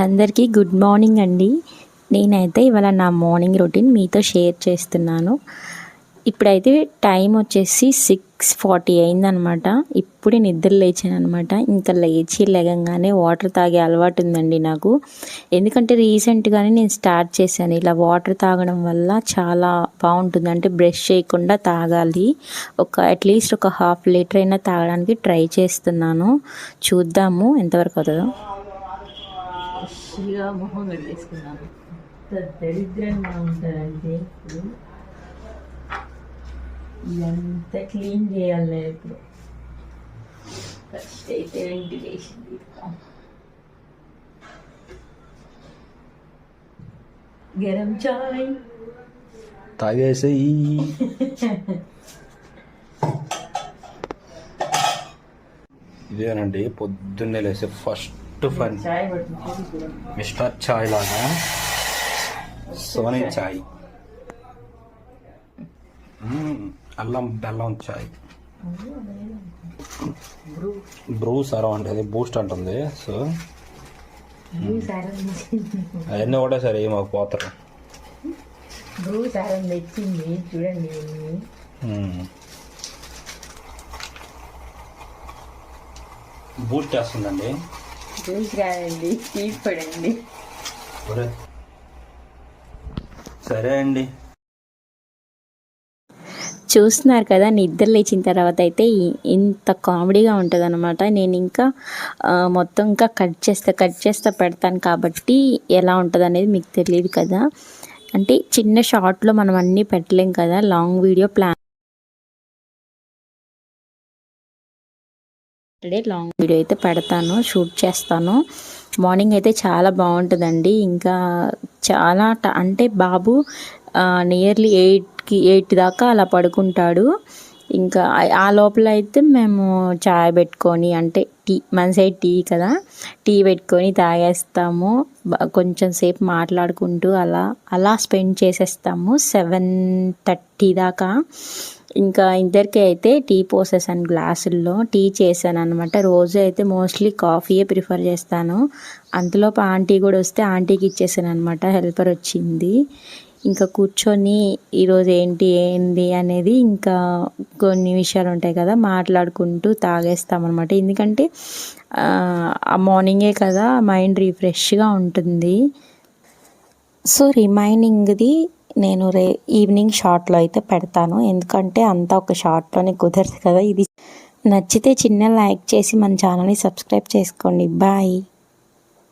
అందరికీ good morning అండి. నేనైతే ఇవాళ నా మార్నింగ్ రొటీన్ మీతో షేర్ చేస్తున్నాను. ఇప్పుడైతే టైం వచ్చేసి 6:40 అయిందనమాట. ఇప్పుడే నిద్ర లేచాను అనమాట. ఇంకా లేగంగానే వాటర్ తాగే అలవాటు ఉందండి నాకు. ఎందుకంటే రీసెంట్గానే నేను స్టార్ట్ చేశాను. ఇలా వాటర్ తాగడం వల్ల చాలా బాగుంటుంది. అంటే బ్రష్ చేయకుండా తాగాలి. అట్లీస్ట్ ఒక 1/2 లీటర్ అయినా తాగడానికి ట్రై చేస్తున్నాను. చూద్దాము ఎంతవరకు అవుతుందో. ఫ్రెష్గా మొహం కట్టేసుకున్నాను. దరిద్రంగా ఉంటుందంటే ఇప్పుడు ఇదంతా క్లీన్ చేయాలి. నేను ఇప్పుడు ఫస్ట్ అయితే వెంటిలేషన్ తీస్తాం. గరం చాయ్ తాగేసి ఇదేనండి పొద్దున్నే లేసే ఫస్ట్ ఫన్ మిస్టర్ చాయ్ లాగా సోనీ చాయ్, అల్లం బెల్లం చాయ్, బ్రూ సరం అంటే అది బూస్ట్ అంటుంది. సో అవన్నీ కూడా సరే మాకు పోతారు. బ్రూ సారం తెచ్చింది చూడండి. బూస్ట్ వేస్తుందండి. జ్యూస్ కాదండి, స్వీట్ పడండి. సరే అండి. చూస్తున్నారు కదా, నిద్ర లేచిన తర్వాత అయితే ఇంత కామెడీగా ఉంటుంది అనమాట. నేను ఇంకా మొత్తం ఇంకా కట్ చేస్తా పెడతాను కాబట్టి ఎలా ఉంటుంది అనేది మీకు తెలియదు కదా. అంటే చిన్న షార్ట్లో మనం అన్నీ పెట్టలేం కదా. లాంగ్ వీడియో లాంగ్ వీడియో అయితే పెడతాను, షూట్ చేస్తాను. మార్నింగ్ అయితే చాలా బాగుంటుందండి. ఇంకా చాలా అంటే బాబు నియర్లీ 8 దాకా అలా పడుకుంటాడు. ఇంకా ఆ లోపల అయితే మేము చాయ్ పెట్టుకొని, అంటే మన సైడ్ టీ కదా, టీ పెట్టుకొని తాగేస్తాము. కొంచెం సేపు మాట్లాడుకుంటూ అలా స్పెండ్ చేసేస్తాము 7:30 దాకా. ఇంకా ఇద్దరికి అయితే టీ పోసేసాను, గ్లాసుల్లో టీ చేశాను అనమాట. రోజు అయితే మోస్ట్లీ కాఫీయే ప్రిఫర్ చేస్తాను. అంతలోపు ఆంటీ కూడా వస్తే ఆంటీకి ఇచ్చేసాను అనమాట. హెల్పర్ వచ్చింది. ఇంకా కూర్చొని ఈరోజు ఏంది అనేది ఇంకా కొన్ని విషయాలు ఉంటాయి కదా, మాట్లాడుకుంటూ తాగేస్తామన్నమాట. ఎందుకంటే మార్నింగే కదా, మైండ్ రిఫ్రెష్గా ఉంటుంది. సో రిమైనింగ్ది నేను ఈవినింగ్ షార్ట్లో అయితే పెడతాను. ఎందుకంటే అంతా ఒక షార్ట్లోనే కుదరదు కదా. ఇది నచ్చితే చిన్న లైక్ చేసి మన ఛానల్ని సబ్స్క్రైబ్ చేసుకోండి. బాయ్.